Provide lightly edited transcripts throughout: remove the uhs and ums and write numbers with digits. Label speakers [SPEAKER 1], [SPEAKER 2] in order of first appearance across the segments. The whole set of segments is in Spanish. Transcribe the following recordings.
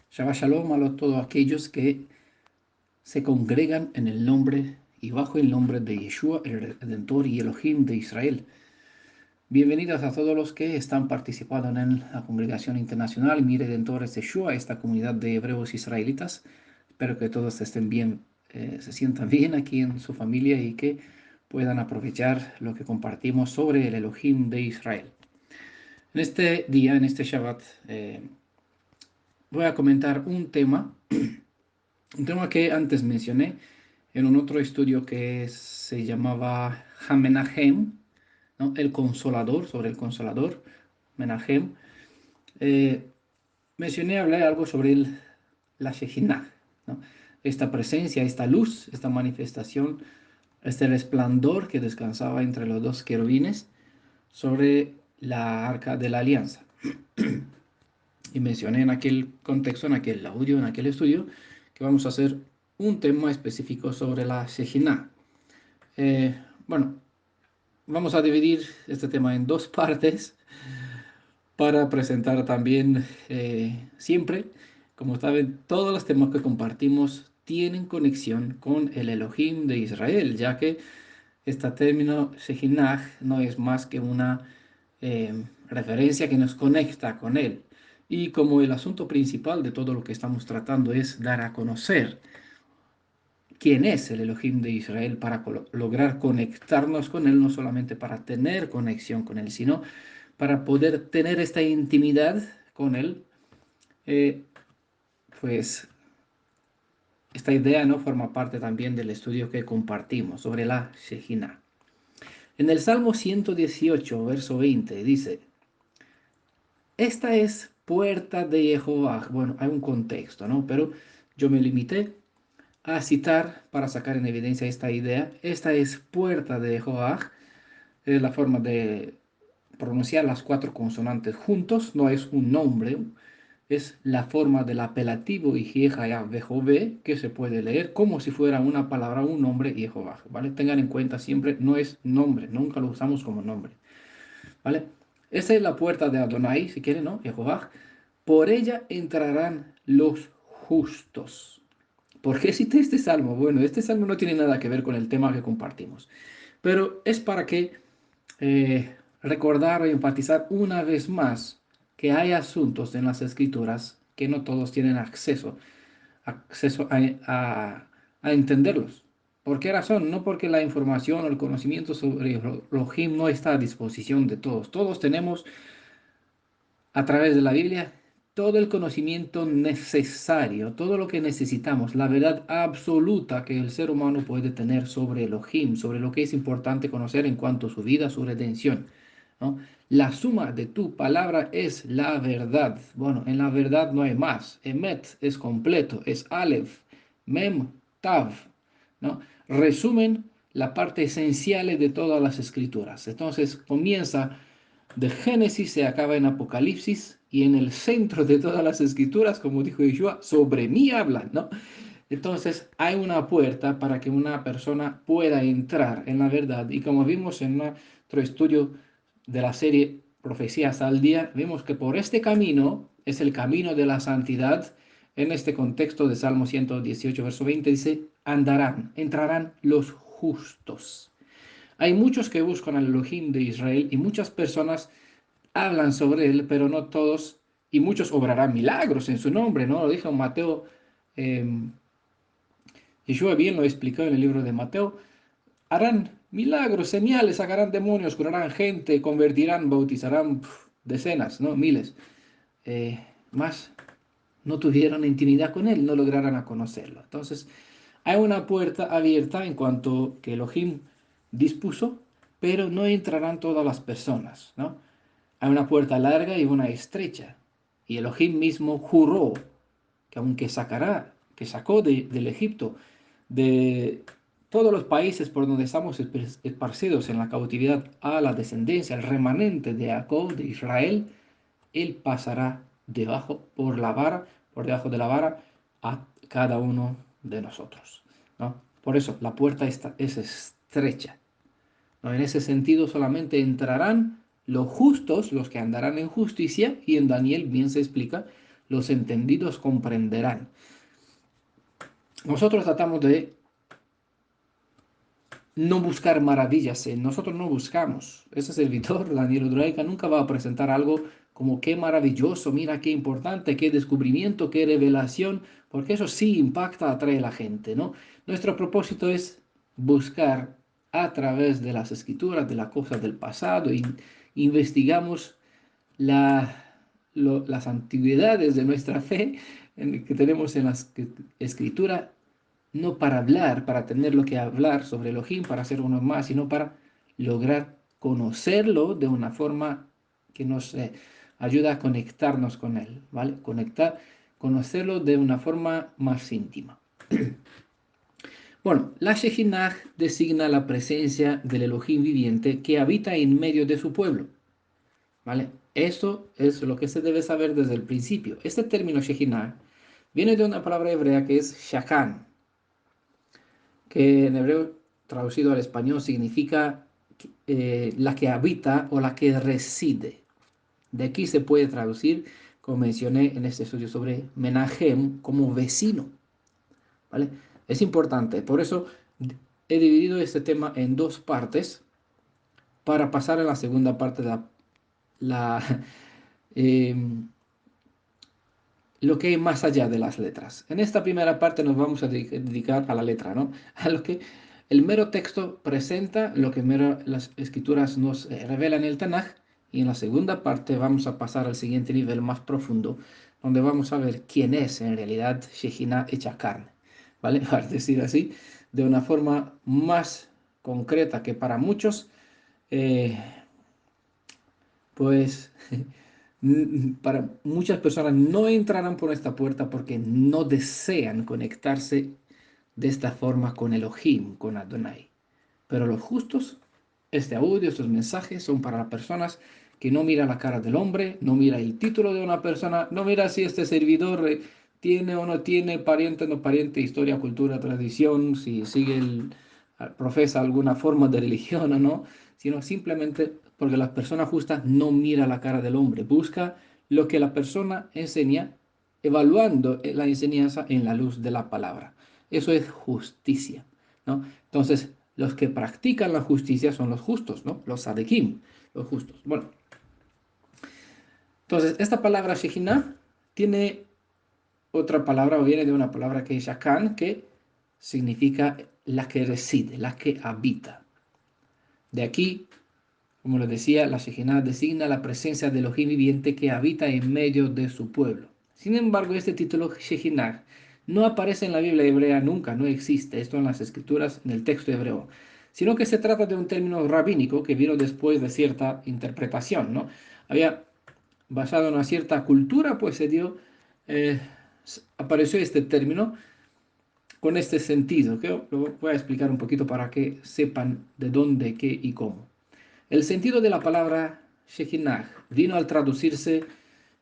[SPEAKER 1] Shabbat Shalom a todos aquellos que se congregan en el nombre y bajo el nombre de Yeshua, el Redentor y Elohim de Israel. Bienvenidos a todos los que están participando en la congregación internacional Mi Redentores de Yeshua, esta comunidad de hebreos israelitas. Espero que todos estén bien, se sientan bien aquí en su familia y que puedan aprovechar lo que compartimos sobre el Elohim de Israel. En este día, en este Shabbat, voy a comentar un tema que antes mencioné en un otro estudio que se llamaba Hamenahem, ¿no? El Consolador, sobre el Consolador, Menahem. Eh, hablé algo sobre la Shejinah, ¿no? Esta presencia, esta luz, esta manifestación, este resplandor que descansaba entre los dos querubines sobre la arca de la alianza. Y mencioné en aquel contexto, en aquel audio, en aquel estudio, que vamos a hacer un tema específico sobre la Shejinah. Bueno, vamos a dividir este tema en dos partes para presentar también siempre, como saben, todos los temas que compartimos tienen conexión con el Elohim de Israel, ya que este término Shejinah no es más que una referencia que nos conecta con él. Y como el asunto principal de todo lo que estamos tratando es dar a conocer quién es el Elohim de Israel para lograr conectarnos con él, no solamente para tener conexión con él, sino para poder tener esta intimidad con él, eh, pues esta idea no forma parte también del estudio que compartimos sobre la Shejinah. En el Salmo 118, verso 20, dice, esta es puerta de Jehová. Bueno, hay un contexto, ¿no? Pero yo me limité a citar para sacar en evidencia esta idea. Esta es puerta de Jehová. Es la forma de pronunciar las cuatro consonantes juntos. No es un nombre, es la forma del apelativo y Jehová que se puede leer como si fuera una palabra, un nombre y Jehová, ¿vale? Tengan en cuenta siempre, no es nombre, nunca lo usamos como nombre. ¿Vale? Esta es la puerta de Adonai, si quieren, ¿no? Jehová. Por ella entrarán los justos. ¿Por qué cité este salmo? Bueno, este salmo no tiene nada que ver con el tema que compartimos, pero es para que recordar o enfatizar una vez más que hay asuntos en las escrituras que no todos tienen acceso a entenderlos. ¿Por qué razón? No porque la información o el conocimiento sobre Elohim no está a disposición de todos. Todos tenemos a través de la Biblia todo el conocimiento necesario, todo lo que necesitamos, la verdad absoluta que el ser humano puede tener sobre Elohim, sobre lo que es importante conocer en cuanto a su vida, su redención, ¿no? La suma de tu palabra es la verdad. Bueno, en la verdad no hay más. Emet es completo, es Aleph, Mem, Tav, ¿no? Resumen la parte esencial de todas las escrituras. Entonces comienza de Génesis, se acaba en Apocalipsis y en el centro de todas las escrituras, como dijo Yeshua, sobre mí hablan, ¿no? Entonces hay una puerta para que una persona pueda entrar en la verdad y como vimos en nuestro estudio de la serie Profecías al Día, vemos que por este camino es el camino de la santidad. En este contexto de Salmo 118, verso 20 dice, andarán, entrarán los justos. Hay muchos que buscan al Elohim de Israel y muchas personas hablan sobre él, pero no todos, y muchos obrarán milagros en su nombre, ¿no? Lo dijo Mateo, eh, Yeshua bien lo explicó en el libro de Mateo, harán milagros, señales, sacarán demonios, curarán gente, convertirán, bautizarán decenas, ¿no? Miles. Eh, Más no tuvieron intimidad con él, no lograron a conocerlo. Entonces, hay una puerta abierta en cuanto que Elohim dispuso, pero no entrarán todas las personas, ¿no? Hay una puerta larga y una estrecha. Y Elohim mismo juró que aunque que sacó del Egipto, de todos los países por donde estamos esparcidos en la cautividad a la descendencia, el remanente de Jacob, de Israel, él pasará por debajo de la vara, a cada uno de nosotros, ¿no? Por eso la puerta es estrecha, ¿no? En ese sentido solamente entrarán los justos, los que andarán en justicia, y en Daniel bien se explica, los entendidos comprenderán. Nosotros tratamos de no buscar maravillas, nosotros no buscamos. Ese servidor, Daniel Udraica, nunca va a presentar algo como qué maravilloso, mira qué importante, qué descubrimiento, qué revelación, porque eso sí impacta, atrae a la gente, ¿no? Nuestro propósito es buscar a través de las escrituras, de las cosas del pasado, y investigamos las antigüedades de nuestra fe que tenemos en la escritura, no para hablar, para tener lo que hablar sobre Elohim, para ser uno más, sino para lograr conocerlo de una forma que nos ayuda a conectarnos con él, ¿vale? Conocerlo de una forma más íntima. Bueno, la Shejinah designa la presencia del Elohim viviente que habita en medio de su pueblo, ¿vale? Eso es lo que se debe saber desde el principio. Este término Shejinah viene de una palabra hebrea que es Shakan, que en hebreo traducido al español significa la que habita o la que reside. De aquí se puede traducir, como mencioné en este estudio sobre Menahem, como vecino, ¿vale? Es importante, por eso he dividido este tema en dos partes para pasar a la segunda parte de la eh, lo que hay más allá de las letras. En esta primera parte nos vamos a dedicar a la letra, ¿no? A lo que el mero texto presenta, lo que las escrituras nos revelan en el Tanaj, y en la segunda parte vamos a pasar al siguiente nivel más profundo, donde vamos a ver quién es en realidad Shejinah hecha carne, ¿vale? Para decir así, de una forma más concreta que para muchos, eh, pues para muchas personas no entrarán por esta puerta porque no desean conectarse de esta forma con Elohim, con Adonai. Pero los justos, este audio, estos mensajes son para las personas que no miran la cara del hombre, no mira el título de una persona, no mira si este servidor tiene o no tiene pariente o no pariente, historia, cultura, tradición, si sigue profesa alguna forma de religión o no, sino simplemente porque las personas justas no mira la cara del hombre, busca lo que la persona enseña, evaluando la enseñanza en la luz de la palabra. Eso es justicia, ¿no? Entonces, los que practican la justicia son los justos, ¿no? Los sadekim, los justos. Bueno, entonces, esta palabra Shejinah tiene otra palabra, o viene de una palabra que es Shakan, que significa la que reside, la que habita. De aquí, como les decía, la Shejinah designa la presencia del Elohim viviente que habita en medio de su pueblo. Sin embargo, este título Shejinah no aparece en la Biblia hebrea nunca, no existe esto en las escrituras, en el texto hebreo, sino que se trata de un término rabínico que vino después de cierta interpretación, ¿no? Había basado en una cierta cultura, pues eh, apareció este término con este sentido, que lo voy a explicar un poquito para que sepan de dónde, qué y cómo. El sentido de la palabra Shekinah vino al traducirse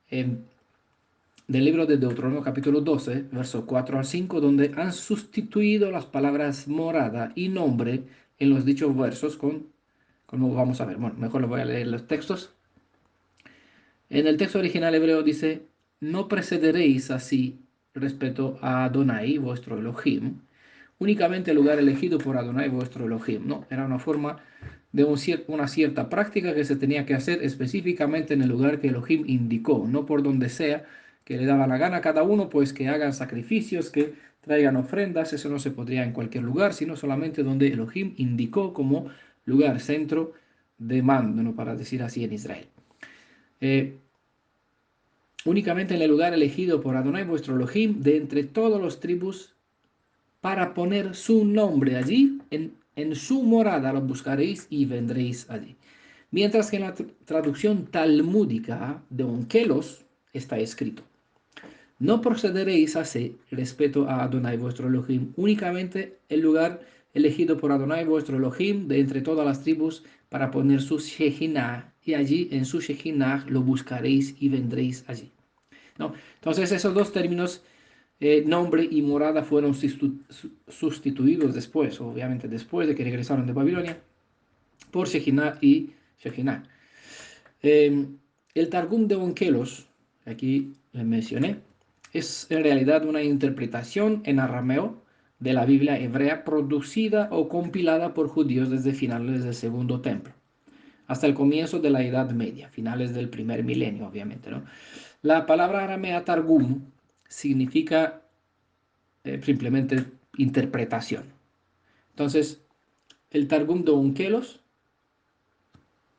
[SPEAKER 1] del libro de Deuteronomio capítulo 12, versos 4 al 5, donde han sustituido las palabras morada y nombre en los dichos versos con, como vamos a ver, bueno, mejor les voy a leer los textos. En el texto original hebreo dice, no precederéis así respecto a Adonai, vuestro Elohim, únicamente el lugar elegido por Adonai, vuestro Elohim. No, era una forma de una cierta práctica que se tenía que hacer específicamente en el lugar que Elohim indicó, no por donde sea que le daba la gana a cada uno, pues que hagan sacrificios, que traigan ofrendas, eso no se podría en cualquier lugar, sino solamente donde Elohim indicó como lugar, centro de mando, ¿no? Para decir así en Israel. Eh, Únicamente en el lugar elegido por Adonai vuestro Elohim de entre todas las tribus para poner su nombre allí, en su morada lo buscaréis y vendréis allí. Mientras que en la traducción talmúdica de Onkelos está escrito, no procederéis así respeto a Adonai vuestro Elohim, únicamente el lugar elegido por Adonai vuestro Elohim de entre todas las tribus para poner su Shejinah, y allí en su Shejinah lo buscaréis y vendréis allí. ¿No? Entonces esos dos términos, nombre y morada, fueron sustituidos después, obviamente después de que regresaron de Babilonia, por Shejinah y Shejinah. El Targum de Onkelos aquí le mencioné, es en realidad una interpretación en arameo de la Biblia hebrea producida o compilada por judíos desde finales del Segundo Templo hasta el comienzo de la Edad Media, finales del primer milenio, obviamente, ¿no? La palabra aramea targum significa simplemente interpretación. Entonces, el Targum de Onkelos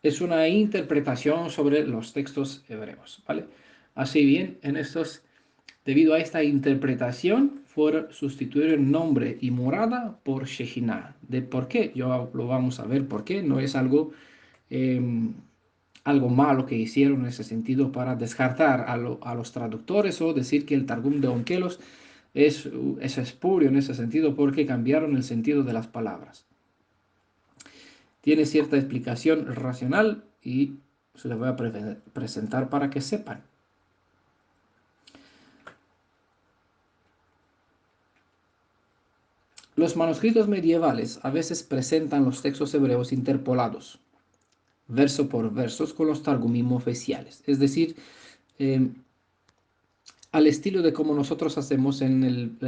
[SPEAKER 1] es una interpretación sobre los textos hebreos, ¿vale? Así bien, debido a esta interpretación, fue sustituir el nombre y morada por Shejinah. ¿De por qué? Yo lo vamos a ver por qué. No es eh, algo malo que hicieron en ese sentido para descartar a los traductores o decir que el Targum de Onkelos es espurio en ese sentido porque cambiaron el sentido de las palabras. Tiene cierta explicación racional y se les voy a presentar para que sepan. Los manuscritos medievales a veces presentan los textos hebreos interpolados, verso por versos, con los targumim oficiales, es decir, eh, al estilo de como nosotros hacemos en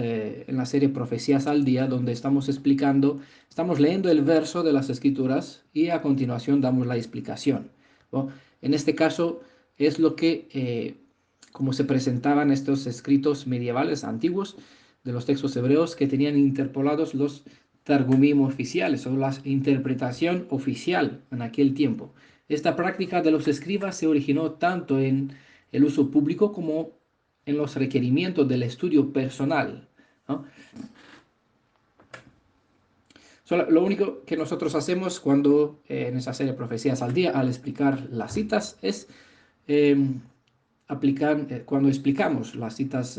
[SPEAKER 1] la serie Profecías al Día, donde estamos leyendo el verso de las Escrituras y a continuación damos la explicación, ¿no? En este caso es como se presentaban estos escritos medievales antiguos de los textos hebreos que tenían interpolados los targumim oficiales o la interpretación oficial en aquel tiempo. Esta práctica de los escribas se originó tanto en el uso público como en los requerimientos del estudio personal, ¿no? Lo único que nosotros hacemos cuando en esa serie Profecías al Día, al explicar las citas, es eh, cuando explicamos las citas,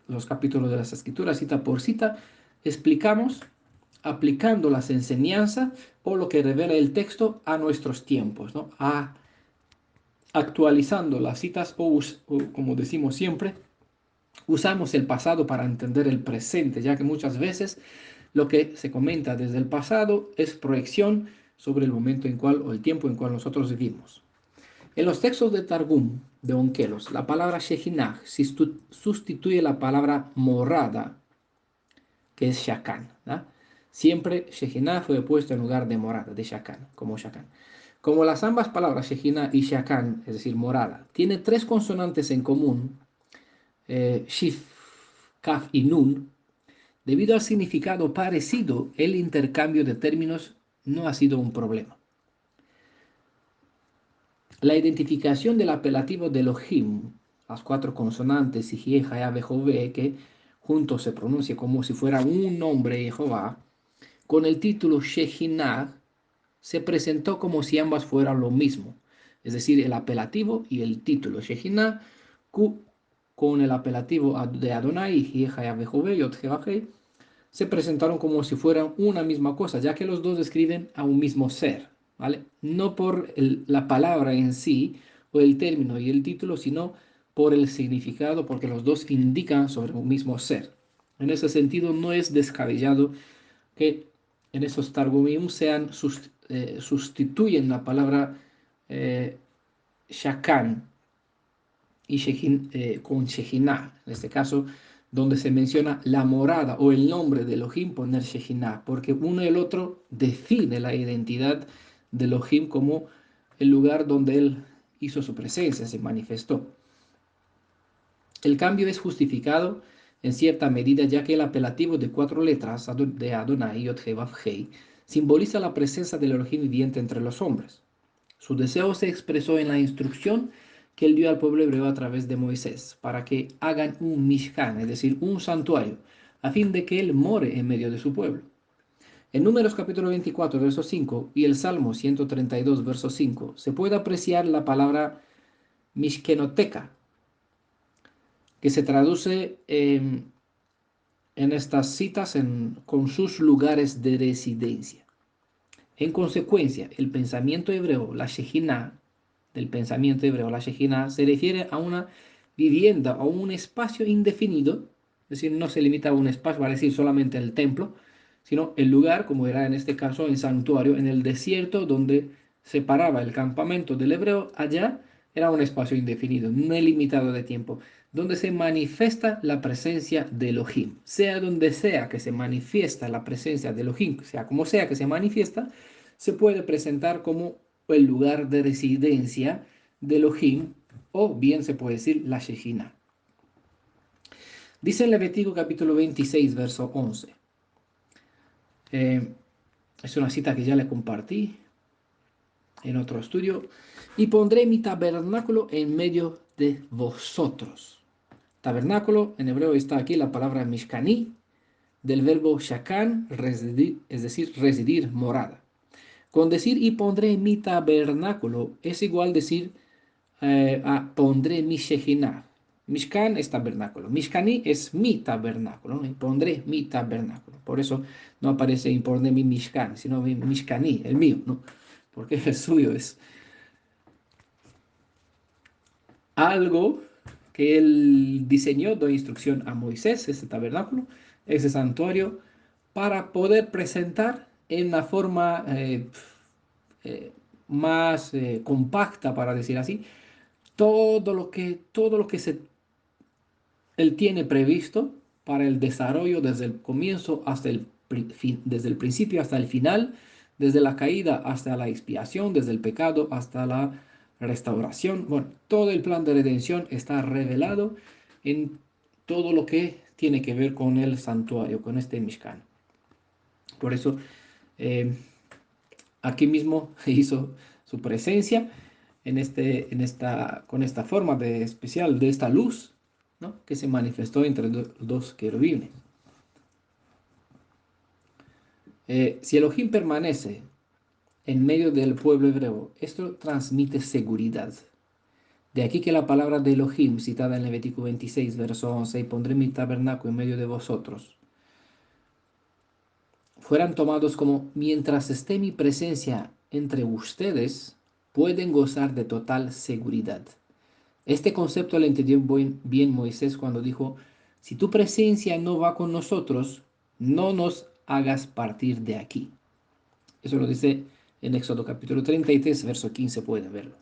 [SPEAKER 1] los capítulos de las Escrituras, cita por cita, explicamos aplicando las enseñanzas o lo que revela el texto a nuestros tiempos, ¿no? Actualizando las citas o como decimos siempre, usamos el pasado para entender el presente, ya que muchas veces lo que se comenta desde el pasado es proyección sobre el momento en cual o el tiempo en cual nosotros vivimos. En los textos de Targum de Onkelos, la palabra Shejinah sustituye la palabra morada, que es Shakan, ¿no? Siempre Shejinah fue puesto en lugar de morada, de Shakan, como Shakan. Como las ambas palabras Shejinah y Shakan, es decir, morada, tienen tres consonantes en común, Shif, Kaf y Nun. Debido al significado parecido, el intercambio de términos no ha sido un problema. La identificación del apelativo de Elohim, las cuatro consonantes, Yihye, Jaya, Jové, que juntos se pronuncia como si fuera un nombre de Jehová, con el título Shejinah, se presentó como si ambas fueran lo mismo, es decir, el apelativo y el título Shejinah, con el apelativo de Adonai, Yihye, Jaya, Jové, Yod, se presentaron como si fueran una misma cosa, ya que los dos describen a un mismo ser, ¿vale? No por la palabra en sí o el término y el título, sino por el significado, porque los dos indican sobre un mismo ser. En ese sentido, no es descabellado que en esos targumim sustituyen la palabra shakan y con Shejinah, en este caso, donde se menciona la morada o el nombre de Elohim, poner Shejinah, porque uno y el otro define la identidad de Elohim como el lugar donde él hizo su presencia, se manifestó. El cambio es justificado en cierta medida, ya que el apelativo de cuatro letras de Adonai, Yod He Vav Hei, simboliza la presencia del Elohim viviente entre los hombres. Su deseo se expresó en la instrucción que él dio al pueblo hebreo a través de Moisés, para que hagan un Mishkan, es decir, un santuario, a fin de que él more en medio de su pueblo. En Números capítulo 24, verso 5 y el Salmo 132, verso 5, se puede apreciar la palabra Mishkenoteca, que se traduce en estas citas con sus lugares de residencia. En consecuencia, el pensamiento hebreo, la Shejinah, del pensamiento hebreo, la Shejinah, se refiere a una vivienda o un espacio indefinido, es decir, no se limita a un espacio, va a decir solamente el templo, sino el lugar, como era en este caso en santuario, en el desierto donde separaba el campamento del hebreo, allá Era un espacio indefinido, no limitado de tiempo, donde se manifiesta la presencia de Elohim. Sea donde sea que se manifiesta la presencia de Elohim, sea como sea que se manifiesta, se puede presentar como el lugar de residencia de Elohim, o bien se puede decir la Shejina. Dice en Levítico capítulo 26, verso 11. Es una cita que ya le compartí en otro estudio. Y pondré mi tabernáculo en medio de vosotros. Tabernáculo, en hebreo está aquí la palabra mishkaní, del verbo shakan, residir, es decir, residir, morada. Con decir y pondré mi tabernáculo es igual decir a pondré mi Shejinah. Mishkan es tabernáculo. Mishkaní es mi tabernáculo, ¿no? Y pondré mi tabernáculo. Por eso no aparece y pondré mi Mishkan, sino mi Mishkaní, el mío, ¿no? Porque el suyo es algo que él diseñó, dio instrucción a Moisés, ese tabernáculo, ese santuario, para poder presentar en una forma eh, más compacta, para decir así, todo lo que él tiene previsto para el desarrollo desde el comienzo hasta desde el principio hasta el final, desde la caída hasta la expiación, desde el pecado hasta la restauración. Bueno, todo el plan de redención está revelado en todo lo que tiene que ver con el santuario, con este Mishkan. Por eso, eh, aquí mismo hizo su presencia con esta forma de especial de esta luz, ¿no? Que se manifestó entre dos querubines. Si Elohim permanece en medio del pueblo hebreo, esto transmite seguridad. De aquí que la palabra de Elohim, citada en Levítico 26, verso 11, y pondré mi tabernáculo en medio de vosotros, fueran tomados como mientras esté mi presencia entre ustedes, pueden gozar de total seguridad. Este concepto lo entendió bien Moisés cuando dijo, si tu presencia no va con nosotros, no nos hagas partir de aquí. Eso lo dice en Éxodo capítulo 33, verso 15, puede verlo.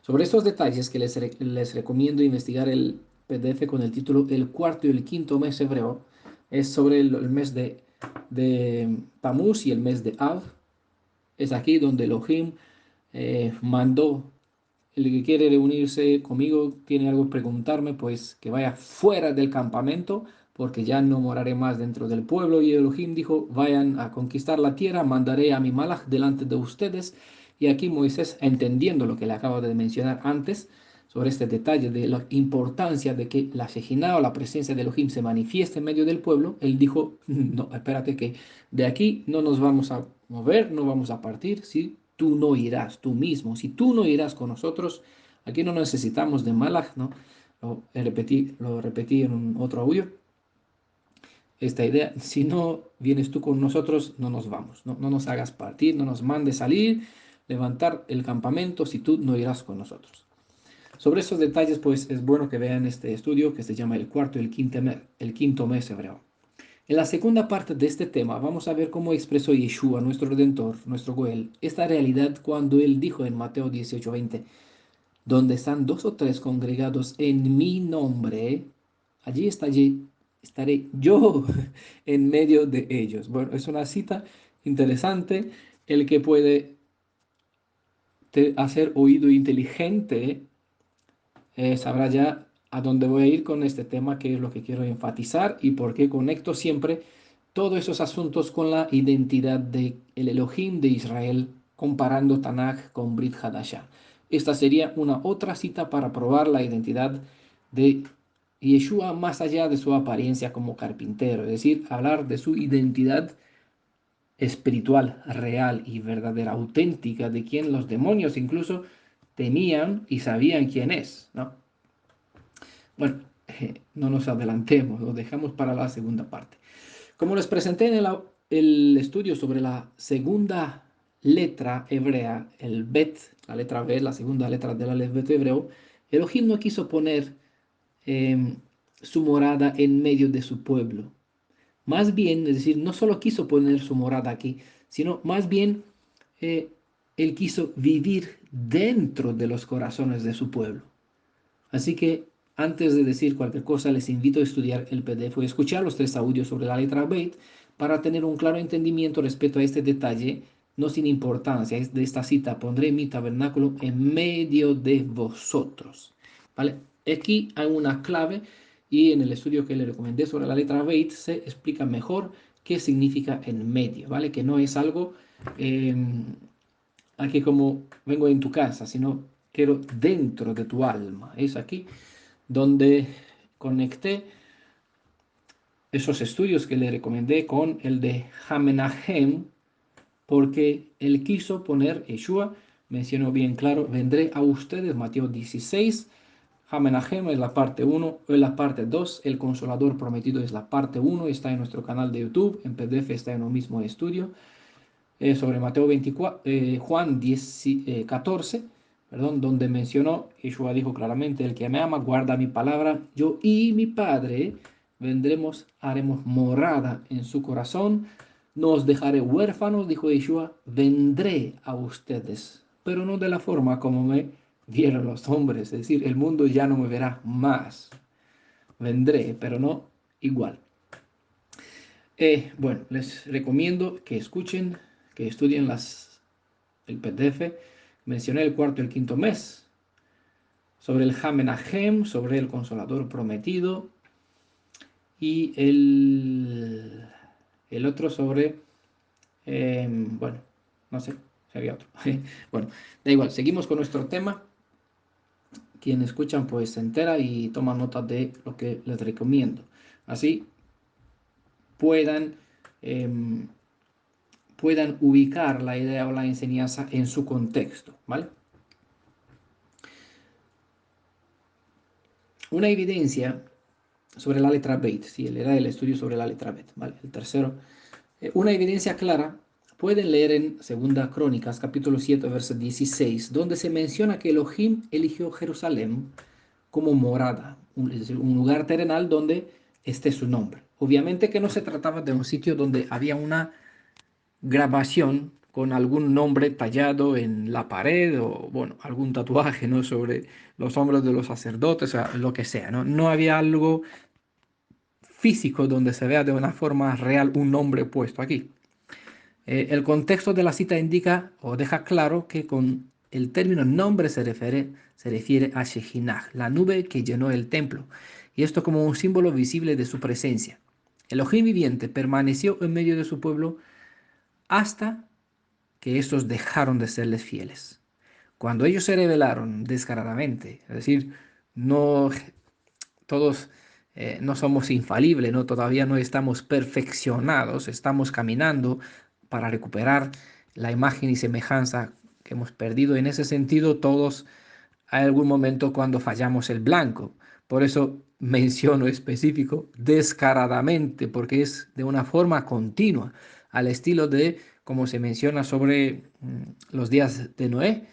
[SPEAKER 1] Sobre estos detalles que les recomiendo investigar el PDF con el título El cuarto y el quinto mes hebreo, es sobre el mes de Tamuz y el mes de Av. Es aquí donde Elohim mandó. El que quiere reunirse conmigo, tiene algo que preguntarme, pues que vaya fuera del campamento, porque ya no moraré más dentro del pueblo. Y Elohim dijo, vayan a conquistar la tierra, mandaré a mi malach delante de ustedes. Y aquí Moisés, entendiendo lo que le acabo de mencionar antes, sobre este detalle de la importancia de que la Shejinah o la presencia de Elohim se manifieste en medio del pueblo, él dijo, no, espérate que de aquí no nos vamos a mover, no vamos a partir, si tú no irás, tú mismo, si tú no irás con nosotros, aquí no necesitamos de malach, ¿no? Lo repetí en un otro audio, esta idea, si no vienes tú con nosotros, no nos vamos, no, no nos hagas partir, no nos mandes salir, levantar el campamento si tú no irás con nosotros. Sobre estos detalles, pues es bueno que vean este estudio que se llama el cuarto y el quinto mes hebreo. En la segunda parte de este tema vamos a ver cómo expresó Yeshua, nuestro Redentor, nuestro Goel, esta realidad cuando él dijo en Mateo 18:20, donde están dos o tres congregados en mi nombre, allí estaré yo en medio de ellos. Bueno, es una cita interesante, el que puede hacer oído inteligente sabrá ya a dónde voy a ir con este tema, qué es lo que quiero enfatizar y por qué conecto siempre todos esos asuntos con la identidad del Elohim de Israel, comparando Tanakh con Brit Hadashah. Esta sería una otra cita para probar la identidad de Yeshua más allá de su apariencia como carpintero, es decir, hablar de su identidad espiritual, real y verdadera, auténtica, de quien los demonios incluso temían y sabían quién es, ¿no? Bueno, no nos adelantemos, lo dejamos para la segunda parte. Como les presenté en el estudio sobre la segunda letra hebrea, el Bet, la letra B, la segunda letra del alfabeto hebreo, Elohim no quiso poner su morada en medio de su pueblo. Más bien, es decir, no solo quiso poner su morada aquí, sino más bien eh, él quiso vivir dentro de los corazones de su pueblo. Así que antes de decir cualquier cosa, les invito a estudiar el PDF y escuchar los 3 audios sobre la letra Bet para tener un claro entendimiento respecto a este detalle, no sin importancia de esta cita. Pondré mi tabernáculo en medio de vosotros. ¿Vale? Aquí hay una clave y en el estudio que le recomendé sobre la letra Bet se explica mejor qué significa en medio, ¿vale? Que no es algo aquí como vengo en tu casa, sino quiero dentro de tu alma. Es aquí donde conecté esos estudios que le recomendé con el de Hamenahem, porque él quiso poner, Yeshua mencionó bien claro, vendré a ustedes, Mateo 16, Hamenahem es la parte 1, es la parte 2, el consolador prometido es la parte 1, está en nuestro canal de YouTube, en PDF está en el mismo estudio, sobre Mateo 24, Juan 10, 14, perdón, donde mencionó, Yeshua dijo claramente, el que me ama guarda mi palabra, yo y mi Padre vendremos, haremos morada en su corazón, no os dejaré huérfanos, dijo Yeshua, vendré a ustedes, pero no de la forma como me vieron los hombres, es decir, el mundo ya no me verá más, vendré, pero no igual. Bueno, les recomiendo que escuchen, que estudien el PDF. Mencioné el cuarto y el quinto mes, sobre el Hamenahem, sobre el Consolador Prometido, y el otro sobre, bueno, no sé si había otro. Bueno, da igual, seguimos con nuestro tema. Quien escuchan pues se entera y toma nota de lo que les recomiendo. Así puedan... em, puedan ubicar la idea o la enseñanza en su contexto, ¿vale? Una evidencia sobre la letra Bet, si él era el estudio sobre la letra Bet, ¿vale? El tercero, una evidencia clara pueden leer en Segunda Crónicas, capítulo 7, verso 16, donde se menciona que Elohim eligió Jerusalén como morada, es decir, un lugar terrenal donde esté su nombre. Obviamente que no se trataba de un sitio donde había una grabación con algún nombre tallado en la pared o, bueno, algún tatuaje, ¿no? Sobre los hombros de los sacerdotes, o sea, lo que sea, ¿no? No había algo físico donde se vea de una forma real un nombre puesto aquí. El contexto de la cita indica o deja claro que con el término nombre se refiere a Shejinah, la nube que llenó el templo, y esto como un símbolo visible de su presencia. Elohim viviente permaneció en medio de su pueblo hasta que estos dejaron de serles fieles. Cuando ellos se rebelaron descaradamente, es decir, no todos no somos infalibles, ¿no? Todavía no estamos perfeccionados, estamos caminando para recuperar la imagen y semejanza que hemos perdido. En ese sentido, todos hay algún momento cuando fallamos el blanco. Por eso menciono específico descaradamente, porque es de una forma continua, al estilo de como se menciona sobre los días de Noé,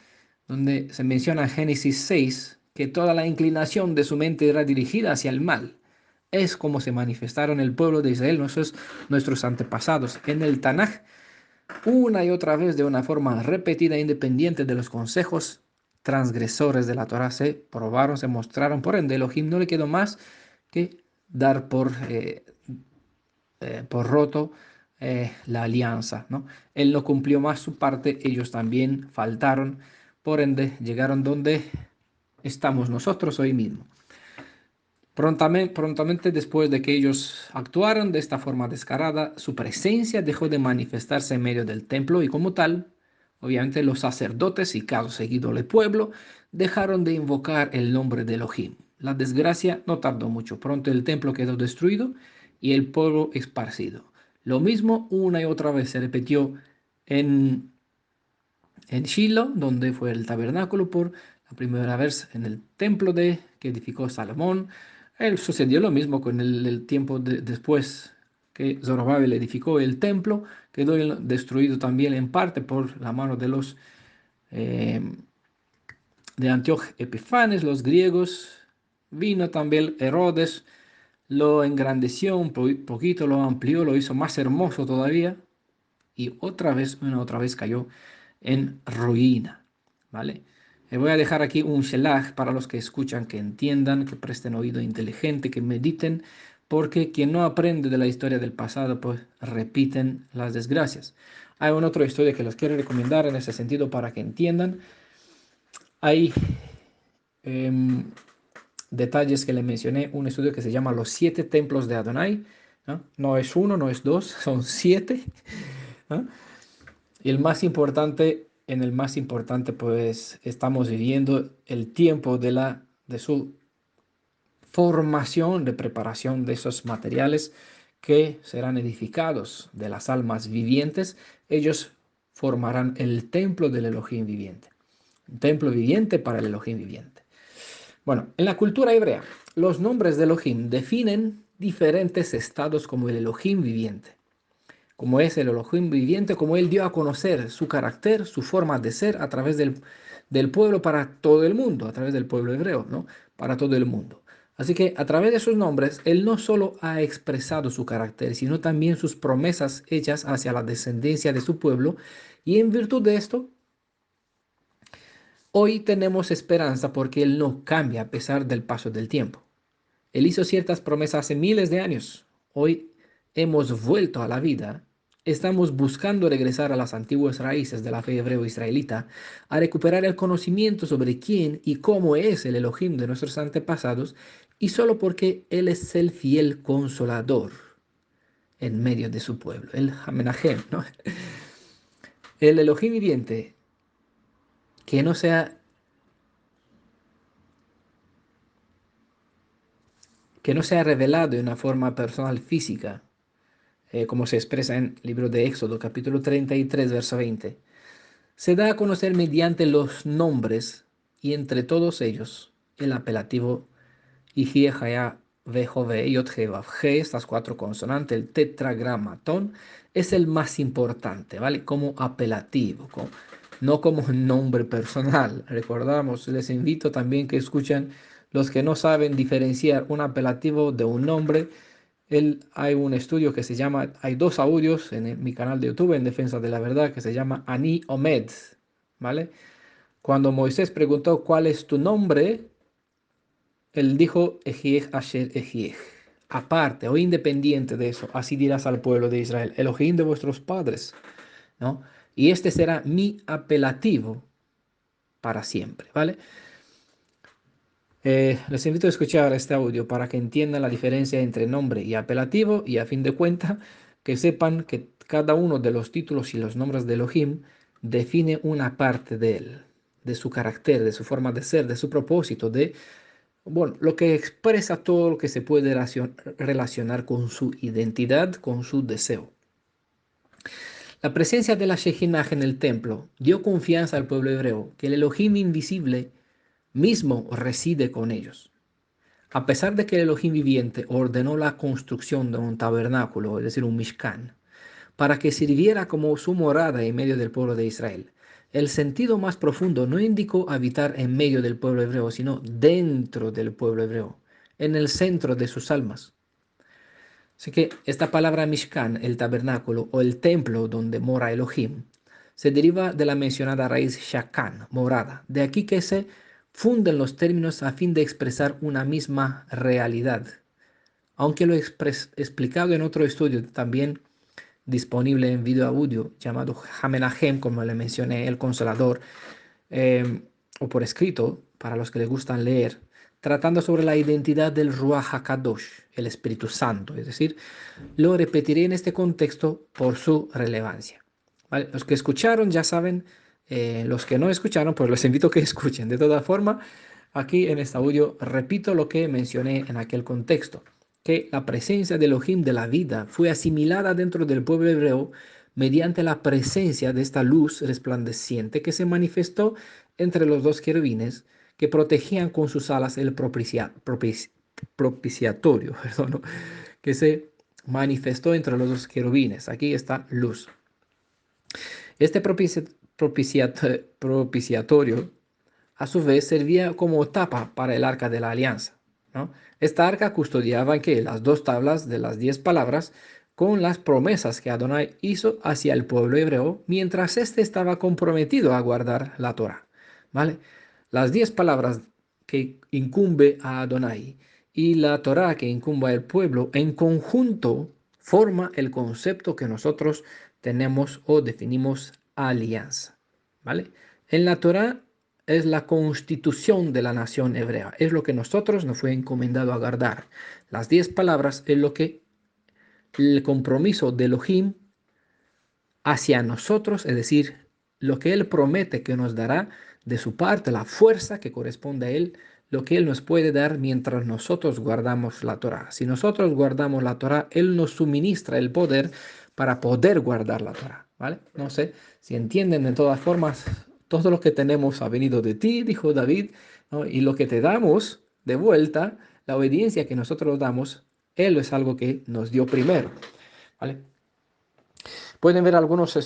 [SPEAKER 1] donde se menciona en Génesis 6 que toda la inclinación de su mente era dirigida hacia el mal. Es como se manifestaron el pueblo de Israel, nuestros antepasados. En el Tanaj, una y otra vez, de una forma repetida e independiente de los consejos transgresores de la Torah, se probaron, se mostraron. Por ende, Elohim no le quedó más que dar por roto la alianza, ¿no? Él no cumplió más su parte, ellos también faltaron, por ende llegaron donde estamos nosotros hoy mismo. Prontamente después de que ellos actuaron de esta forma descarada, su presencia dejó de manifestarse en medio del templo y como tal, obviamente los sacerdotes y caso seguido el pueblo dejaron de invocar el nombre de Elohim. La desgracia no tardó mucho, pronto el templo quedó destruido y el pueblo esparcido. Lo mismo una y otra vez se repitió en, en Shiloh, donde fue el tabernáculo por la primera vez en el templo que edificó Salomón. Sucedió lo mismo con el tiempo después que Zorobabel edificó el templo, quedó destruido también en parte por la mano eh, de Antíoco Epifanes, los griegos. Vino también Herodes, lo engrandeció un poquito, lo amplió, lo hizo más hermoso todavía y otra vez cayó en ruina. ¿vale? Voy a dejar aquí un shelach para los que escuchan, que entiendan, que presten oído inteligente, que mediten, porque quien no aprende de la historia del pasado, pues repiten las desgracias. Hay una otra historia que les quiero recomendar en ese sentido para que entiendan. Hay em, detalles que le mencioné, un estudio que se llama Los 7 templos de Adonai, ¿no? No es uno, no es dos, son 7, ¿no? Y el más importante, en el más importante, pues estamos viviendo el tiempo de su formación, de preparación de esos materiales que serán edificados de las almas vivientes. Ellos formarán el templo del Elohim viviente. Un templo viviente para el Elohim viviente. Bueno, en la cultura hebrea, los nombres de Elohim definen diferentes estados como el Elohim viviente, como es el Elohim viviente, como él dio a conocer su carácter, su forma de ser a través del pueblo para todo el mundo, a través del pueblo hebreo, ¿no? Para todo el mundo. Así que a través de sus nombres, él no solo ha expresado su carácter, sino también sus promesas hechas hacia la descendencia de su pueblo, y en virtud de esto, hoy tenemos esperanza porque él no cambia a pesar del paso del tiempo. Él hizo ciertas promesas hace miles de años. Hoy hemos vuelto a la vida. Estamos buscando regresar a las antiguas raíces de la fe hebreo-israelita, a recuperar el conocimiento sobre quién y cómo es el Elohim de nuestros antepasados, y solo porque Él es el fiel consolador en medio de su pueblo, el Hamenahem, ¿no? El Elohim viviente, que no sea, que no sea revelado de una forma personal física, como se expresa en el libro de Éxodo, capítulo 33, verso 20. Se da a conocer mediante los nombres y entre todos ellos el apelativo Ijie, Jaya, Vejove, Yotje, Vavje, estas 4 consonantes, el tetragramatón, es el más importante, ¿vale? Como apelativo, no como nombre personal. Recordamos, les invito también que escuchen los que no saben diferenciar un apelativo de un nombre. Hay un estudio que se llama, hay 2 audios en mi canal de YouTube en Defensa de la Verdad que se llama Ani Omed, ¿vale? Cuando Moisés preguntó cuál es tu nombre, él dijo Ejiej Asher Ejiej. Aparte o independiente de eso, así dirás al pueblo de Israel, Elohim de vuestros padres, ¿no? Y este será mi apelativo para siempre, ¿vale? Les invito a escuchar este audio para que entiendan la diferencia entre nombre y apelativo y a fin de cuentas que sepan que cada uno de los títulos y los nombres de Elohim define una parte de él, de su carácter, de su forma de ser, de su propósito, de, bueno, lo que expresa todo lo que se puede relacionar con su identidad, con su deseo. La presencia de la Shejinah en el templo dio confianza al pueblo hebreo que el Elohim invisible mismo reside con ellos. A pesar de que el Elohim viviente ordenó la construcción de un tabernáculo, es decir, un Mishkan, para que sirviera como su morada en medio del pueblo de Israel, el sentido más profundo no indicó habitar en medio del pueblo hebreo, sino dentro del pueblo hebreo, en el centro de sus almas. Así que esta palabra Mishkan, el tabernáculo o el templo donde mora Elohim, se deriva de la mencionada raíz Shakan, morada. De aquí que se funden los términos a fin de expresar una misma realidad. Aunque lo he explicado en otro estudio también disponible en video audio llamado Hamenahem, como le mencioné, el consolador, o por escrito, para los que les gustan leer, tratando sobre la identidad del Ruach HaKadosh, el Espíritu Santo. Es decir, lo repetiré en este contexto por su relevancia. ¿Vale? Los que escucharon ya saben, los que no escucharon, pues los invito a que escuchen. De todas formas, aquí en este audio repito lo que mencioné en aquel contexto, que la presencia de Elohim de la vida fue asimilada dentro del pueblo hebreo mediante la presencia de esta luz resplandeciente que se manifestó entre los 2 querubines que protegían con sus alas el propiciatorio, perdón, ¿no? Que se manifestó entre los 2 querubines. Aquí está luz. Este propiciatorio, a su vez, servía como tapa para el arca de la alianza, ¿no? Esta arca custodiaba que las 2 tablas de las 10 palabras con las promesas que Adonai hizo hacia el pueblo hebreo mientras éste estaba comprometido a guardar la Torah. ¿vale? Las 10 palabras que incumbe a Adonai y la Torá que incumbe al pueblo en conjunto forma el concepto que nosotros tenemos o definimos alianza, ¿vale? En la Torá es la constitución de la nación hebrea, es lo que nosotros nos fue encomendado a guardar. Las 10 palabras es lo que el compromiso de Elohim hacia nosotros, es decir, lo que Él promete que nos dará de su parte, la fuerza que corresponde a Él, lo que Él nos puede dar mientras nosotros guardamos la Torá. Si nosotros guardamos la Torá, Él nos suministra el poder para poder guardar la Torá, ¿vale? No sé si entienden. De todas formas, todo lo que tenemos ha venido de ti, dijo David, ¿no? Y lo que te damos de vuelta, la obediencia que nosotros damos, Él es algo que nos dio primero, ¿vale? Pueden ver algunas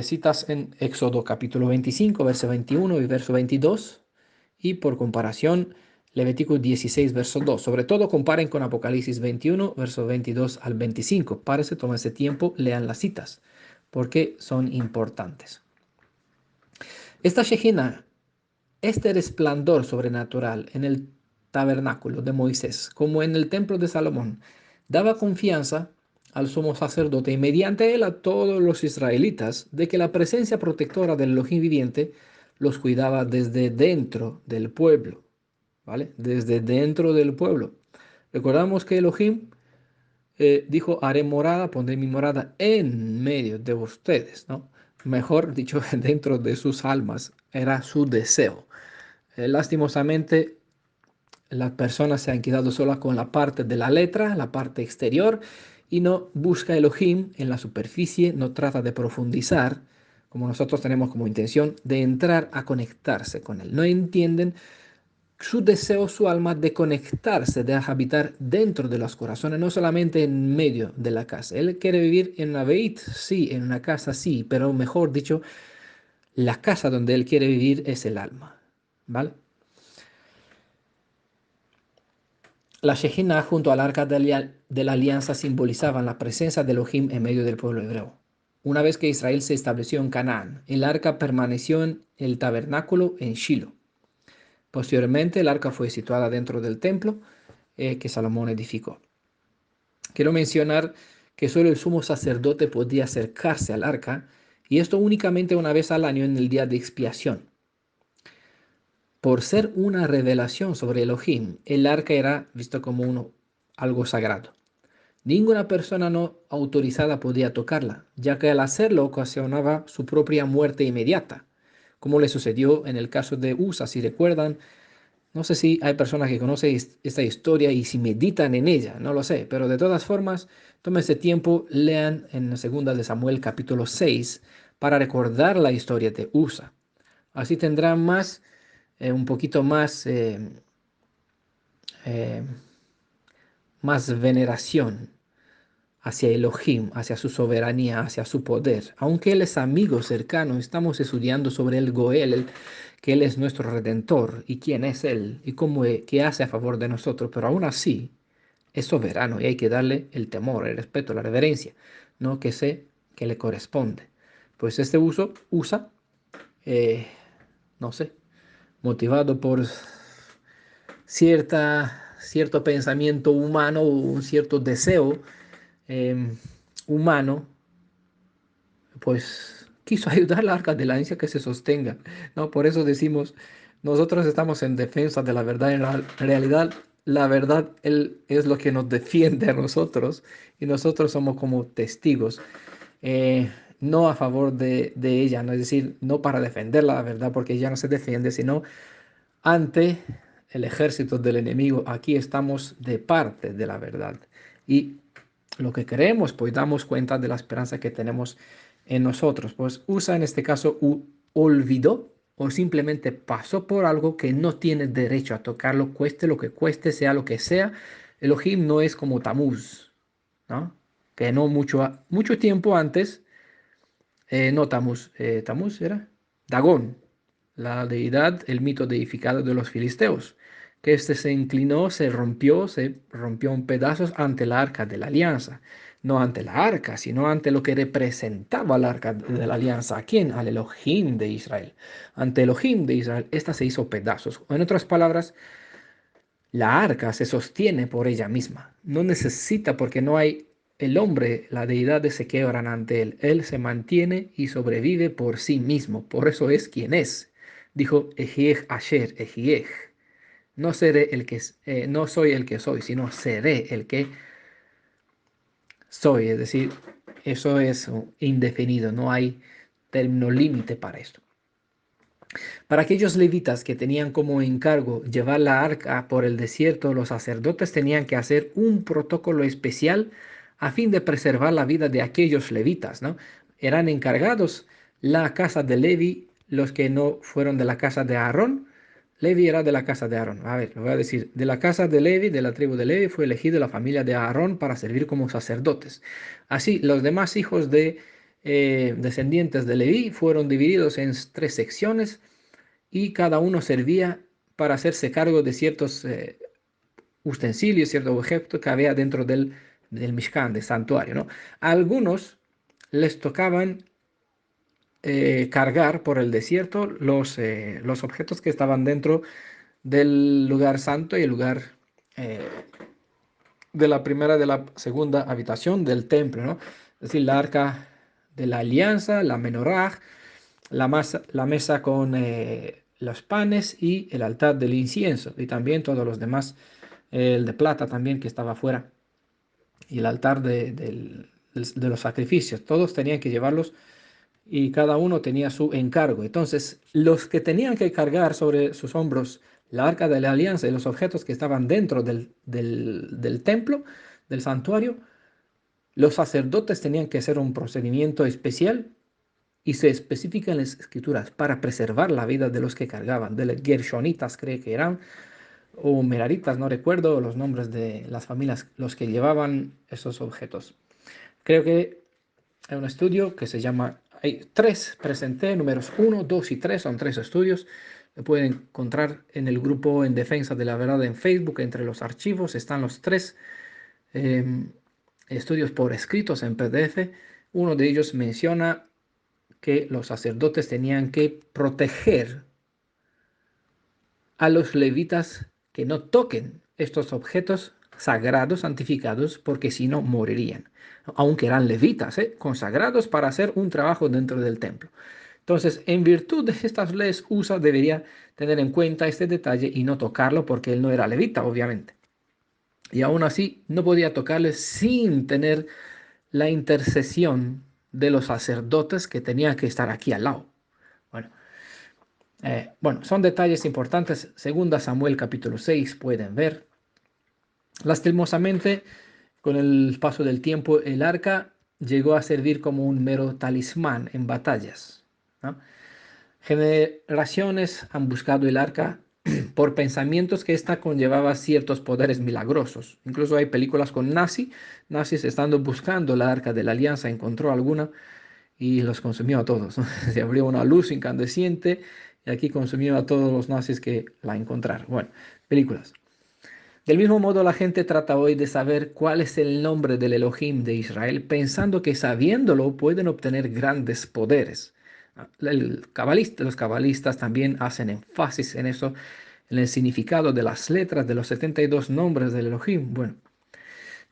[SPEAKER 1] citas en Éxodo capítulo 25, verso 21 y verso 22, y por comparación Levítico 16, verso 2. Sobre todo comparen con Apocalipsis 21, verso 22 al 25. Párese, tómense tiempo, lean las citas, porque son importantes. Esta Shejina, este resplandor sobrenatural en el tabernáculo de Moisés, como en el templo de Salomón, daba confianza al sumo sacerdote y mediante él a todos los israelitas de que la presencia protectora del Elohim viviente los cuidaba desde dentro del pueblo, ¿vale? Desde dentro del pueblo. Recordamos que Elohim dijo, haré morada, pondré mi morada en medio de ustedes, ¿no? Mejor dicho, dentro de sus almas, era su deseo. Lastimosamente, las personas se han quedado solas con la parte de la letra, la parte exterior, y no busca Elohim en la superficie, no trata de profundizar, como nosotros tenemos como intención, de entrar a conectarse con Él. No entienden su deseo, su alma de conectarse, de habitar dentro de los corazones, no solamente en medio de la casa. Él quiere vivir en una beit, sí, en una casa, sí, pero mejor dicho, la casa donde Él quiere vivir es el alma, ¿vale? La Shejina junto al arca de la alianza simbolizaban la presencia de Elohim en medio del pueblo hebreo. Una vez que Israel se estableció en Canaán, el arca permaneció en el tabernáculo en Shiloh. Posteriormente, el arca fue situada dentro del templo que Salomón edificó. Quiero mencionar que solo el sumo sacerdote podía acercarse al arca, y esto únicamente una vez al año en el día de expiación. Por ser una revelación sobre Elohim, el arca era visto como algo sagrado. Ninguna persona no autorizada podía tocarla, ya que al hacerlo ocasionaba su propia muerte inmediata, como le sucedió en el caso de Usa. Si recuerdan, no sé si hay personas que conocen esta historia y si meditan en ella, no lo sé, pero de todas formas, tómense tiempo, lean en 2 de Samuel capítulo 6 para recordar la historia de Usa. Así tendrán un poquito eh, más veneración hacia Elohim, hacia su soberanía, hacia su poder. Aunque Él es amigo cercano, estamos estudiando sobre el Goel, que Él es nuestro Redentor y quién es Él y qué hace a favor de nosotros, pero aún así es soberano y hay que darle el temor, el respeto, la reverencia, ¿no? Que le corresponde. Pues este usa, eh, no sé, motivado por cierto pensamiento humano o un cierto deseo eh, humano, pues quiso ayudar a la arca de la herencia que se sostenga, ¿no? Por eso decimos, nosotros estamos en defensa de la verdad. En la realidad, la verdad él es lo que nos defiende a nosotros y nosotros somos como testigos, no a favor de ella, ¿no? Es decir, no para defender la verdad, porque ella no se defiende, sino ante el ejército del enemigo. Aquí estamos de parte de la verdad. Y lo que creemos, pues damos cuenta de la esperanza que tenemos en nosotros. Pues Usa en este caso olvidó o simplemente pasó por algo que no tiene derecho a tocarlo, cueste lo que cueste, sea lo que sea. Elohim no es como Tamuz, ¿no? Que no mucho tiempo antes, no Tamuz, Tamuz era Dagón, la deidad, el mito deificado de los filisteos, que éste se inclinó, se rompió en pedazos ante el arca de la alianza. No ante la arca, sino ante lo que representaba el arca de la alianza. ¿A quién? Al Elohim de Israel. Ante Elohim de Israel, esta se hizo pedazos. En otras palabras, la arca se sostiene por ella misma. No necesita porque no hay el hombre, la deidad se quiebran ante él. Él se mantiene y sobrevive por sí mismo. Por eso es quien es. Dijo Ejiej Asher, Ejiej. No seré el que, no soy el que soy, sino seré el que soy. Es decir, eso es indefinido. No hay término límite para esto. Para aquellos levitas que tenían como encargo llevar la arca por el desierto, los sacerdotes tenían que hacer un protocolo especial a fin de preservar la vida de aquellos levitas, ¿no? Eran encargados la casa de Levi, los que no fueron de la casa de Aarón. Levi era de la casa de Aarón. A ver, lo voy a decir. De la casa de Levi, de la tribu de Levi, fue elegido la familia de Aarón para servir como sacerdotes. Así, los demás hijos de descendientes de Leví fueron divididos en tres secciones y cada uno servía para hacerse cargo de ciertos utensilios, ciertos objetos que había dentro del Mishkan, del santuario, ¿no? A algunos les tocaban cargar por el desierto los objetos que estaban dentro del lugar santo y el lugar eh, de la primera, de la segunda habitación del templo, ¿no? Es decir, la arca de la alianza, la menorá, la mesa con los panes y el altar del incienso y también todos los demás, el de plata también que estaba afuera y el altar de los sacrificios. Todos tenían que llevarlos y cada uno tenía su encargo. Entonces, los que tenían que cargar sobre sus hombros la arca de la alianza y los objetos que estaban dentro del templo, del santuario, los sacerdotes tenían que hacer un procedimiento especial y se especifica en las escrituras para preservar la vida de los que cargaban, de los gershonitas creo que eran, o meraritas, no recuerdo los nombres de las familias, los que llevaban esos objetos. Creo que hay un estudio que se llama, hay tres, presenté números 1, 2 y 3, son tres estudios, lo pueden encontrar en el grupo En Defensa de la Verdad en Facebook, entre los archivos están los tres estudios por escritos en PDF. Uno de ellos menciona que los sacerdotes tenían que proteger a los levitas que no toquen estos objetos sagrados, santificados, porque si no morirían, aunque eran levitas, consagrados para hacer un trabajo dentro del templo. Entonces, en virtud de estas leyes, Usa debería tener en cuenta este detalle y no tocarlo porque él no era levita, obviamente. Y aún así, no podía tocarle sin tener la intercesión de los sacerdotes que tenían que estar aquí al lado. Bueno, son detalles importantes. Segunda Samuel capítulo 6 pueden ver. Lastimosamente, con el paso del tiempo, el arca llegó a servir como un mero talismán en batallas, ¿no? Generaciones han buscado el arca por pensamientos que ésta conllevaba ciertos poderes milagrosos. Incluso hay películas con nazis estando buscando la arca de la alianza, encontró alguna y los consumió a todos, ¿no? Se abrió una luz incandescente y aquí consumió a todos los nazis que la encontraron. Bueno, películas. Del mismo modo, la gente trata hoy de saber cuál es el nombre del Elohim de Israel, pensando que sabiéndolo pueden obtener grandes poderes. Los cabalistas también hacen énfasis en eso, en el significado de las letras de los 72 nombres del Elohim. Bueno,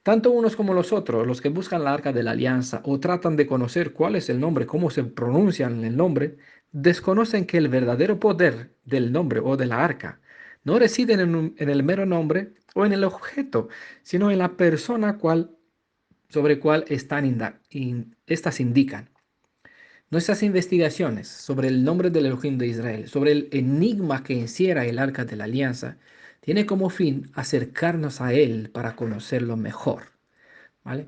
[SPEAKER 1] tanto unos como los otros, los que buscan la arca de la alianza o tratan de conocer cuál es el nombre, cómo se pronuncian el nombre, desconocen que el verdadero poder del nombre o de la arca no reside en el mero nombre o en el objeto, sino en la persona sobre cual estas indican. Nuestras investigaciones sobre el nombre del Elohim de Israel, sobre el enigma que encierra el arca de la alianza, tiene como fin acercarnos a él para conocerlo mejor, ¿vale?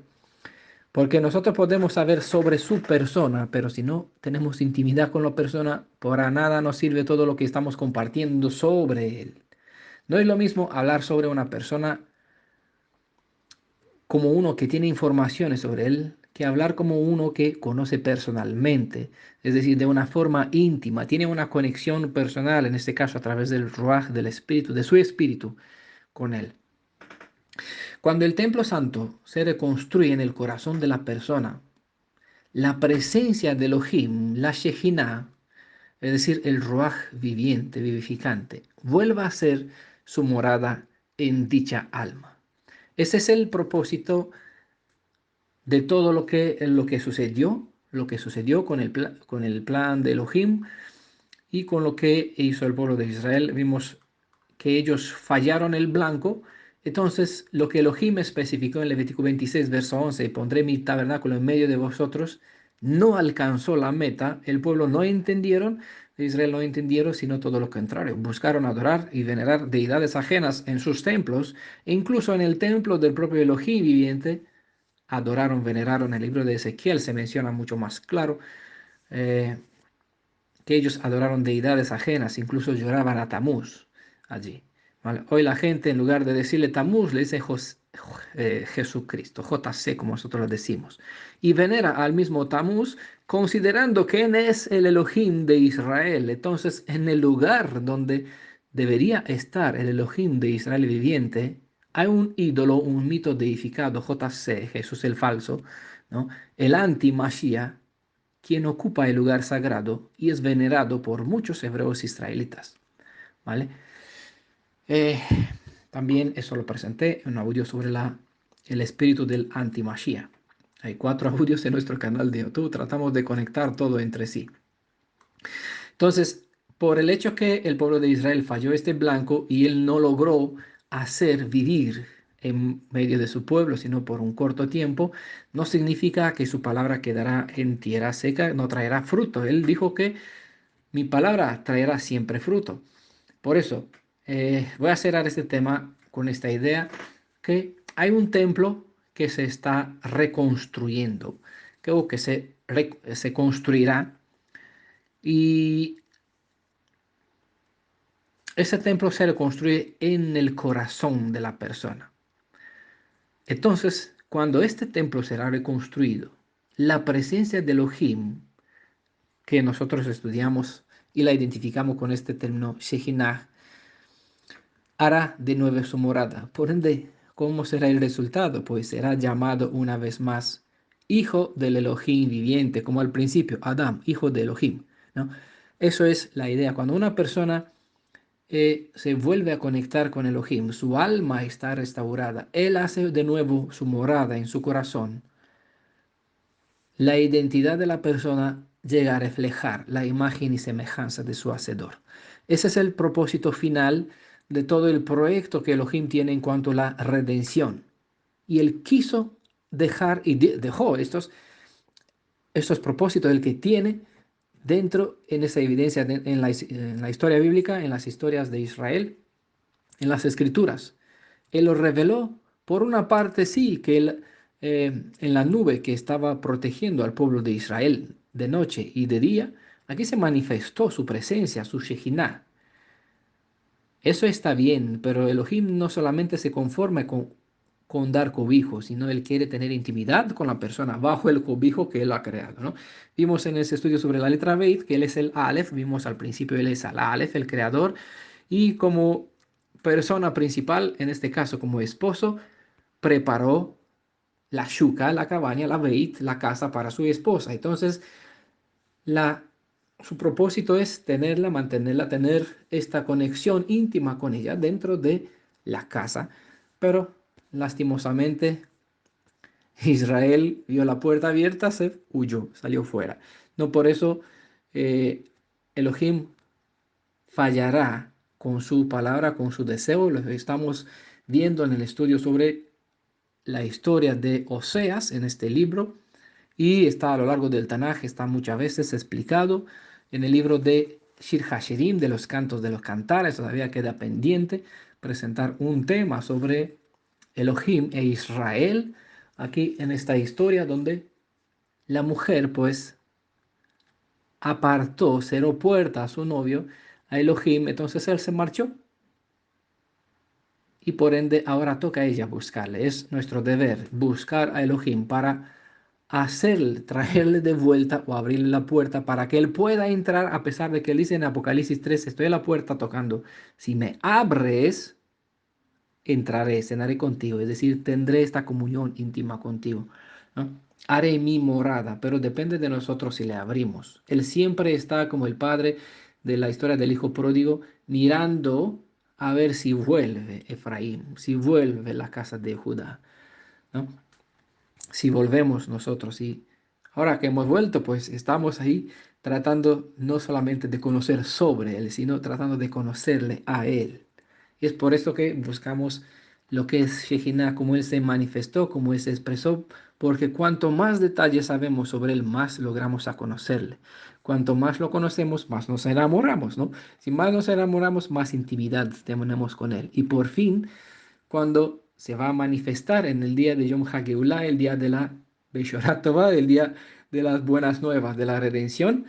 [SPEAKER 1] Porque nosotros podemos saber sobre su persona, pero si no tenemos intimidad con la persona, para nada nos sirve todo lo que estamos compartiendo sobre él. No es lo mismo hablar sobre una persona como uno que tiene informaciones sobre él, que hablar como uno que conoce personalmente, es decir, de una forma íntima, tiene una conexión personal, en este caso a través del Ruaj, del Espíritu, de su Espíritu con él. Cuando el templo santo se reconstruye en el corazón de la persona, la presencia de Elohim, la Shejinah, es decir, el Ruaj viviente, vivificante, vuelva a ser su morada en dicha alma. Ese es el propósito de todo lo que sucedió con el plan de Elohim y con lo que hizo el pueblo de Israel. Vimos que ellos fallaron el blanco. Entonces, lo que Elohim especificó en Levítico 26, verso 11, pondré mi tabernáculo en medio de vosotros, no alcanzó la meta. El pueblo no entendieron, Israel no entendieron, sino todo lo contrario. Buscaron adorar y venerar deidades ajenas en sus templos, e incluso en el templo del propio Elohim viviente, adoraron, veneraron. En el libro de Ezequiel se menciona mucho más claro eh, que ellos adoraron deidades ajenas, incluso lloraban a Tamuz allí. ¿Vale? Hoy la gente, en lugar de decirle Tamuz, le dice Jesucristo, JC, como nosotros lo decimos, y venera al mismo Tamuz, considerando que él es el Elohim de Israel. Entonces, en el lugar donde debería estar el Elohim de Israel viviente, hay un ídolo, un mito deificado, JC, Jesús el falso, ¿no? El anti-Mashiach, quien ocupa el lugar sagrado y es venerado por muchos hebreos israelitas, ¿vale? Eh, También eso lo presenté en un audio sobre el espíritu del anti-Mashiach. Hay 4 audios en nuestro canal de YouTube, tratamos de conectar todo entre sí. Entonces, por el hecho que el pueblo de Israel falló este blanco y él no logró hacer vivir en medio de su pueblo, sino por un corto tiempo, no significa que su palabra quedará en tierra seca, no traerá fruto. Él dijo que mi palabra traerá siempre fruto. Por eso, voy a cerrar este tema con esta idea que hay un templo que se está reconstruyendo, que se construirá, y ese templo se reconstruye en el corazón de la persona. Entonces, cuando este templo será reconstruido, la presencia de Elohim, que nosotros estudiamos y la identificamos con este término Shejinah, hará de nuevo su morada. Por ende, ¿cómo será el resultado? Pues será llamado una vez más hijo del Elohim viviente, como al principio, Adam, hijo de Elohim, ¿no? Eso es la idea. Cuando una persona se vuelve a conectar con Elohim, su alma está restaurada, él hace de nuevo su morada en su corazón. La identidad de la persona llega a reflejar la imagen y semejanza de su Hacedor. Ese es el propósito final de todo el proyecto que Elohim tiene en cuanto a la redención. Y él quiso dejar y dejó estos propósitos el que tiene dentro en esa evidencia en la historia bíblica, en las historias de Israel, en las escrituras. Él lo reveló, por una parte sí, que él en la nube que estaba protegiendo al pueblo de Israel de noche y de día, aquí se manifestó su presencia, su Shejinah. Eso está bien, pero Elohim no solamente se conforma con dar cobijo, sino él quiere tener intimidad con la persona bajo el cobijo que él ha creado, ¿no? Vimos en ese estudio sobre la letra Beit que él es el Aleph, vimos al principio él es el Aleph, el creador, y como persona principal, en este caso como esposo, preparó la shuka, la cabaña, la beit, la casa para su esposa. Entonces, la, su propósito es tenerla, mantenerla, tener esta conexión íntima con ella dentro de la casa. Pero, lastimosamente, Israel vio la puerta abierta, se huyó, salió fuera. No por eso Elohim fallará con su palabra, con su deseo. Lo estamos viendo en el estudio sobre la historia de Oseas en este libro, y está a lo largo del Tanaj, está muchas veces explicado en el libro de Shir Hashirim, de los cantos de los cantares. Todavía queda pendiente presentar un tema sobre Elohim e Israel aquí en esta historia donde la mujer pues apartó, cerró puerta a su novio, a Elohim. Entonces él se marchó y por ende ahora toca a ella buscarle. Es nuestro deber buscar a Elohim para hacerle, traerle de vuelta o abrirle la puerta para que él pueda entrar, a pesar de que él dice en Apocalipsis 3, estoy a la puerta tocando. Si me abres, entraré, cenaré contigo, es decir, tendré esta comunión íntima contigo, ¿no? Haré mi morada, pero depende de nosotros si le abrimos. Él siempre está como el padre de la historia del hijo pródigo, mirando a ver si vuelve Efraín, si vuelve la casa de Judá, ¿no? Si volvemos nosotros y ahora que hemos vuelto, pues estamos ahí tratando no solamente de conocer sobre Él, sino tratando de conocerle a Él. Y es por esto que buscamos lo que es Shejinah, cómo Él se manifestó, cómo Él se expresó, porque cuanto más detalles sabemos sobre Él, más logramos a conocerle. Cuanto más lo conocemos, más nos enamoramos, ¿no? Si más nos enamoramos, más intimidad tenemos con Él. Y por fin, cuando se va a manifestar en el día de Yom HaGeulah, el día de la Beshorat Tová, el día de las buenas nuevas, de la redención,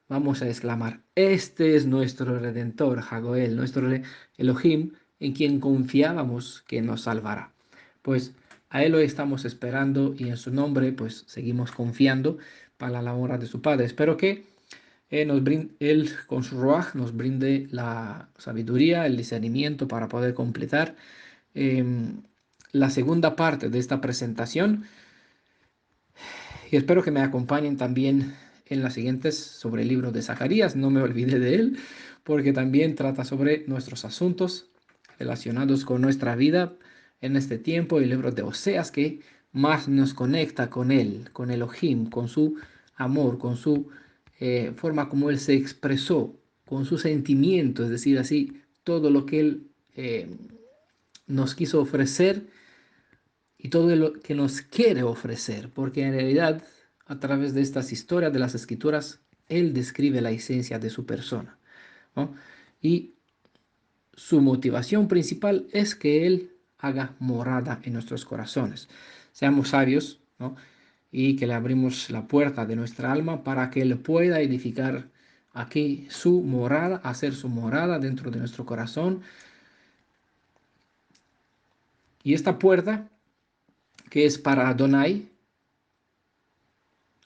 [SPEAKER 1] vamos a exclamar, este es nuestro Redentor, Hagoel, nuestro Elohim, en quien confiábamos que nos salvará. Pues a Él lo estamos esperando y en su nombre pues seguimos confiando para la honra de su Padre. Espero que Él con su Ruach nos brinde la sabiduría, el discernimiento para poder completar em, la segunda parte de esta presentación y espero que me acompañen también en las siguientes sobre el libro de Zacarías. No me olvide de él porque también trata sobre nuestros asuntos relacionados con nuestra vida en este tiempo. El libro de Oseas que más nos conecta con él, con Elohim, con su amor, con su forma como él se expresó, con su sentimiento, es decir, así, todo lo que él nos quiso ofrecer y todo lo que nos quiere ofrecer, porque en realidad a través de estas historias de las escrituras, Él describe la esencia de su persona, ¿no? Y su motivación principal es que Él haga morada en nuestros corazones. Seamos sabios, ¿no? Y que le abrimos la puerta de nuestra alma para que Él pueda edificar aquí su morada, hacer su morada dentro de nuestro corazón. Y esta puerta, que es para Adonai,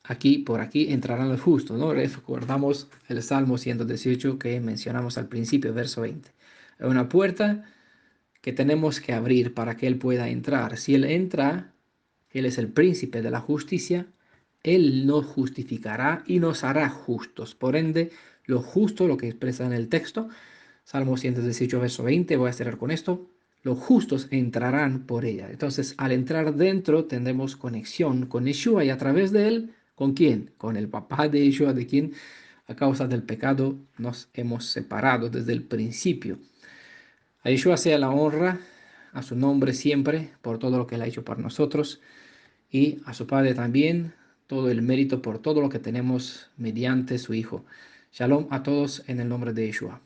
[SPEAKER 1] aquí, por aquí entrarán los justos, ¿no? Recordamos el Salmo 118 que mencionamos al principio, verso 20. Es una puerta que tenemos que abrir para que Él pueda entrar. Si Él entra, Él es el príncipe de la justicia, Él nos justificará y nos hará justos. Por ende, lo justo, lo que expresa en el texto, Salmo 118, verso 20, voy a cerrar con esto. Los justos entrarán por ella. Entonces, al entrar dentro, tendremos conexión con Yeshua y a través de él, ¿con quién? Con el papá de Yeshua, de quien a causa del pecado nos hemos separado desde el principio. A Yeshua sea la honra, a su nombre siempre, por todo lo que él ha hecho para nosotros y a su Padre también, todo el mérito por todo lo que tenemos mediante su Hijo. Shalom a todos en el nombre de Yeshua.